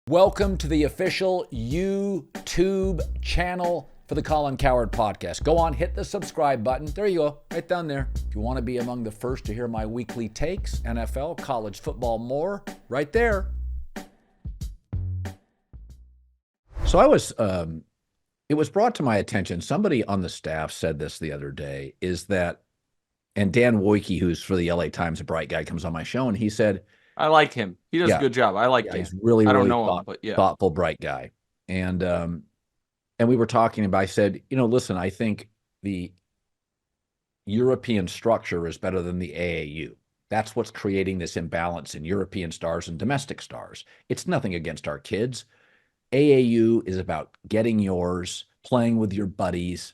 Welcome to the official YouTube channel for the Colin Cowherd podcast. Go on, hit the subscribe button. There you go, right down there. If you want to be among the first to hear my weekly takes, NFL, college football, more, right there. So it was brought to my attention, somebody on the staff said this the other day, is that, and Dan Wojcicki, who's for the LA Times, a bright guy, comes on my show, and he said, I like him. He does a good job. I like Dan. He's really, I don't really know him, but yeah. thoughtful, bright guy. And we were talking about, I said, listen, I think the European structure is better than the AAU. That's what's creating this imbalance in European stars and domestic stars. It's nothing against our kids. AAU is about getting yours, playing with your buddies.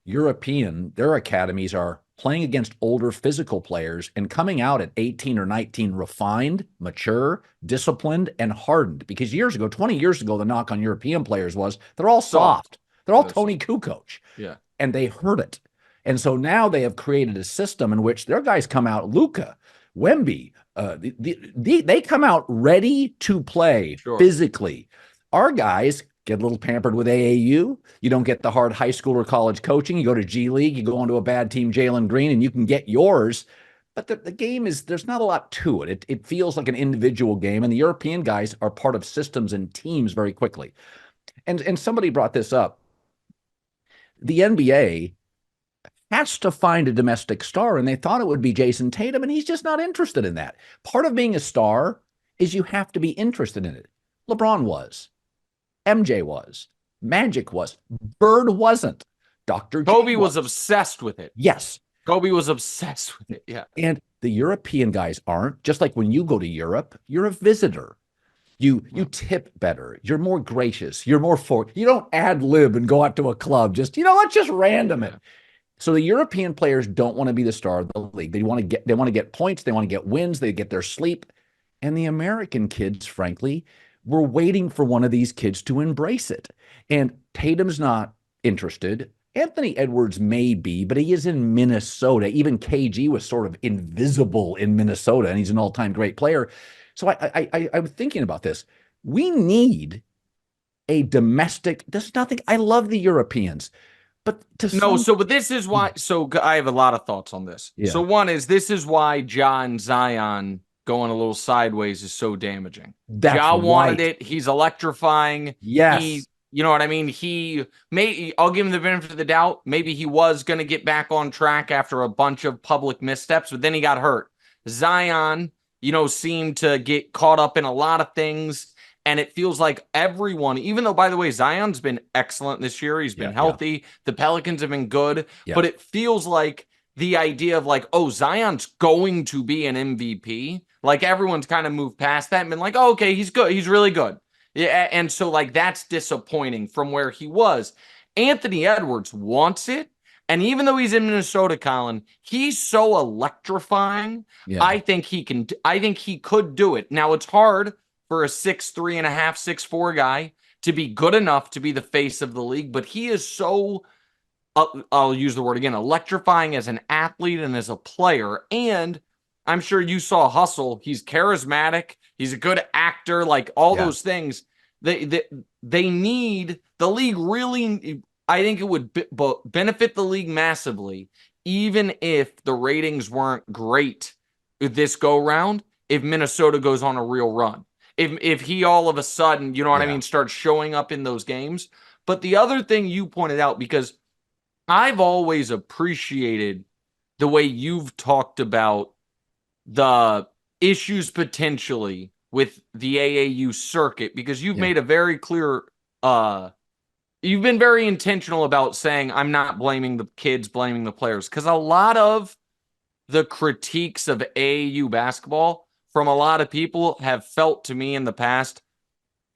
European, their academies are playing against older physical players and coming out at 18 or 19 refined, mature, disciplined, and hardened. Because 20 years ago, the knock on European players was they're all soft. They're all Tony Kukoc. Yeah. And they heard it. And so now they have created a system in which their guys come out, Luka, Wemby, they come out ready to play physically. Our guys get a little pampered with AAU. You don't get the hard high school or college coaching. You go to G League, you go into a bad team, Jalen Green, and you can get yours. But the game is, there's not a lot to it. It feels like an individual game, and the European guys are part of systems and teams very quickly. And somebody brought this up. The NBA has to find a domestic star, and they thought it would be Jason Tatum, and he's just not interested in that. Part of being a star is you have to be interested in it. LeBron was. MJ was. Magic was. Bird wasn't. Dr. Kobe was obsessed with it. Yes. Kobe was obsessed with it. Yeah. And the European guys aren't. Just like when you go to Europe, you're a visitor. You tip better. You're more gracious. You're more you don't ad lib and go out to a club. Just, let's just random it. So the European players don't want to be the star of the league. They want to get points. They want to get wins. They get their sleep. And the American kids, frankly, we're waiting for one of these kids to embrace it. And Tatum's not interested. Anthony Edwards may be, but he is in Minnesota. Even KG was sort of invisible in Minnesota, and he's an all-time great player. So I'm thinking about this. We need a domestic. There's nothing. I love the Europeans. But but this is why. So I have a lot of thoughts on this. Yeah. So one is, this is why Ja and Zion going a little sideways is so damaging. Ja wanted it. He's electrifying. Yes. You know what I mean? I'll give him the benefit of the doubt. Maybe he was going to get back on track after a bunch of public missteps, but then he got hurt. Zion, seemed to get caught up in a lot of things. And it feels like everyone, even though, by the way, Zion's been excellent this year. He's been healthy. Yeah. The Pelicans have been good. Yeah. But it feels like the idea of Zion's going to be an MVP. Like, everyone's kind of moved past that and been like, oh, okay, he's good. He's really good. Yeah. And so, that's disappointing from where he was. Anthony Edwards wants it. And even though he's in Minnesota, Colin, he's so electrifying. Yeah. I think he could do it. Now, it's hard for a 6'3.5", 6'4" guy to be good enough to be the face of the league, but he is so, I'll use the word again, electrifying as an athlete and as a player. And I'm sure you saw Hustle. He's charismatic. He's a good actor, those things. They need the league really. I think it would benefit the league massively, even if the ratings weren't great this go round, if Minnesota goes on a real run. If he all of a sudden, starts showing up in those games. But the other thing you pointed out, because I've always appreciated the way you've talked about the issues potentially with the AAU circuit, because you've made a very clear, you've been very intentional about saying, I'm not blaming the kids, blaming the players. Because a lot of the critiques of AAU basketball from a lot of people have felt to me in the past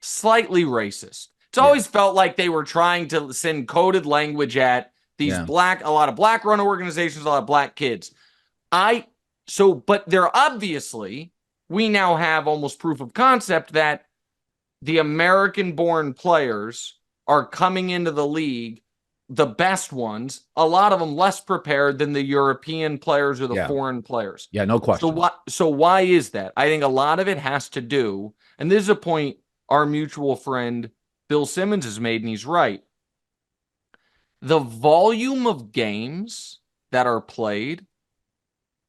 slightly racist. It's always felt like they were trying to send coded language at these a lot of black run organizations, a lot of black kids. But they're obviously, we now have almost proof of concept that the American-born players are coming into the league, the best ones, a lot of them less prepared than the European players or the foreign players. Yeah, no question. So why is that? I think a lot of it has to do, and this is a point our mutual friend Bill Simmons has made, and he's right. The volume of games that are played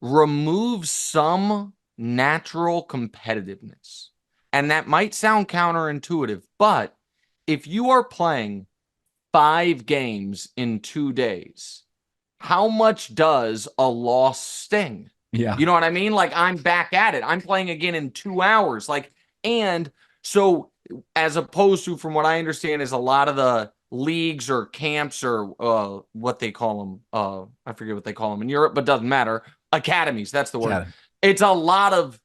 removes some natural competitiveness. And that might sound counterintuitive, but if you are playing 5 games in 2 days, how much does a loss sting? Yeah. You know what I mean? Like, I'm back at it. I'm playing again in 2 hours. Like, and so as opposed to, from what I understand, is a lot of the leagues or camps or what they call them. I forget what they call them in Europe, but doesn't matter. Academies, that's the word. Yeah. It's a lot of,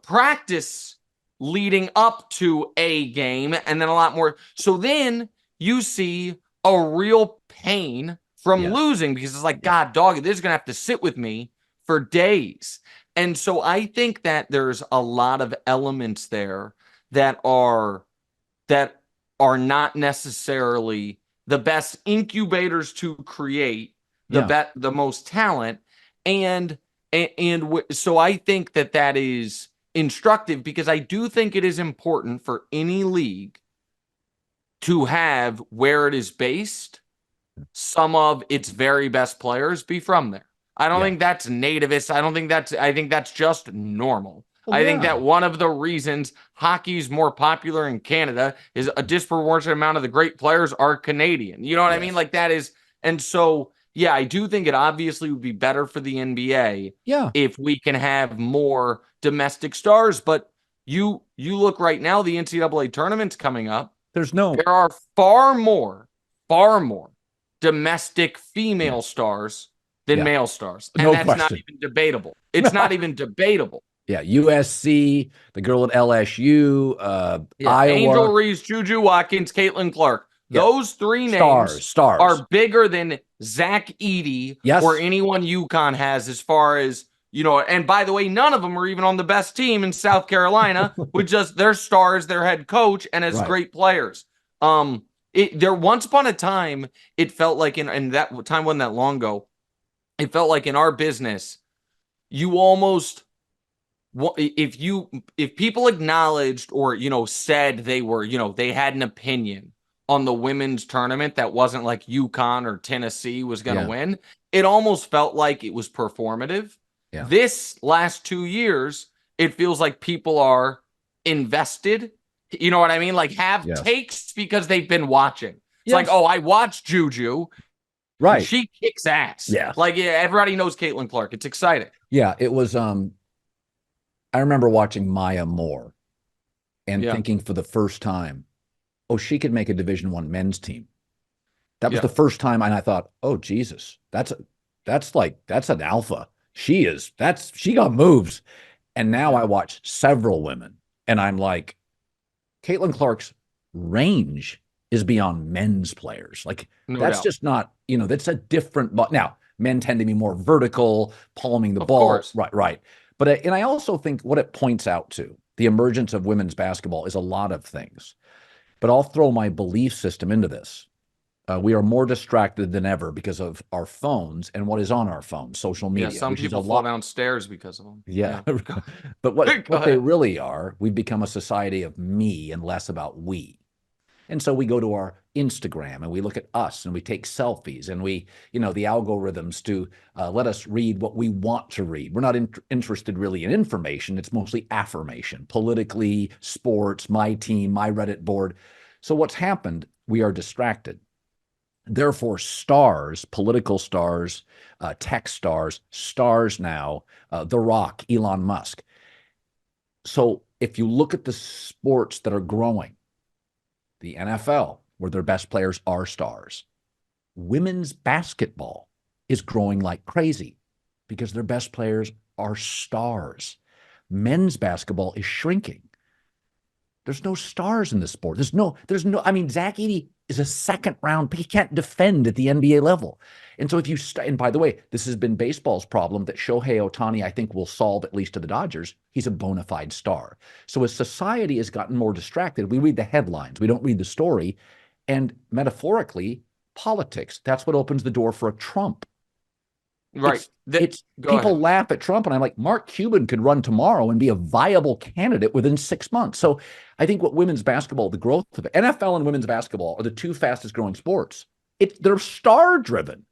practice leading up to a game, and then a lot more. So then you see a real pain from losing, because it's like, God, dog, this is going to have to sit with me for days. And so I think that there's a lot of elements there that are not necessarily the best incubators to create the most talent. And so I think that is instructive, because I do think it is important for any league to have, where it is based, some of its very best players be from there. I don't think that's nativist. I think that's just normal. Well, I think that one of the reasons hockey's more popular in Canada is a disproportionate amount of the great players are Canadian. You know what I mean? Like, that is, and so, I do think it obviously would be better for the NBA if we can have more domestic stars. But you look right now, the NCAA tournament's coming up. There are far more domestic female stars than male stars. And that's not even debatable. It's not even debatable. Yeah, USC, the girl at LSU, Iowa. Angel Reese, Juju Watkins, Caitlin Clark. Those 3 names stars are bigger than Zach Edey or anyone UConn has, as far as, and by the way, none of them are even on the best team in South Carolina, with just their stars, their head coach, and as great players. There once upon a time, it felt like, in that time wasn't that long ago, it felt like in our business, you almost, if people acknowledged or, said they were, they had an opinion on the women's tournament that wasn't like UConn or Tennessee was going to win, it almost felt like it was performative. This last 2 years, it feels like people are invested. You know what I mean? Like, have takes because they've been watching. It's like, oh, I watched Juju. Right. She kicks ass. Yeah. Like, everybody knows Caitlin Clark. It's exciting. Yeah, it was, I remember watching Maya Moore and thinking for the first time, oh, she could make a Division I men's team. That was the first time, and I thought, oh, Jesus, that's an alpha. She got moves. And now I watch several women, and I'm like, Caitlin Clark's range is beyond men's players. Like, that's just not, that's a different, but now men tend to be more vertical, palming the ball. Course. Right. But, and I also think what it points out to, the emergence of women's basketball, is a lot of things. But I'll throw my belief system into this. We are more distracted than ever because of our phones and what is on our phones, social media. Yeah, some people fall downstairs because of them. Yeah. But what they really are, we've become a society of me and less about we. And so we go to our Instagram and we look at us and we take selfies and we, the algorithms to let us read what we want to read. We're not interested really in information. It's mostly affirmation, politically, sports, my team, my Reddit board. So what's happened? We are distracted. Therefore, stars, political stars, tech stars now, The Rock, Elon Musk. So if you look at the sports that are growing, the NFL, where their best players are stars. Women's basketball is growing like crazy because their best players are stars. Men's basketball is shrinking. There's no stars in the sport. There's no, I mean, Zach Edey is a second round pick. He can't defend at the NBA level. And so if you, and by the way, this has been baseball's problem that Shohei Ohtani, I think, will solve, at least to the Dodgers. He's a bona fide star. So as society has gotten more distracted, we read the headlines. We don't read the story. And metaphorically, politics, that's what opens the door for a Trump. Right. It's people laugh at Trump, and I'm like, Mark Cuban could run tomorrow and be a viable candidate within 6 months. So I think what women's basketball, the growth of NFL and women's basketball are the two fastest growing sports. They're star driven.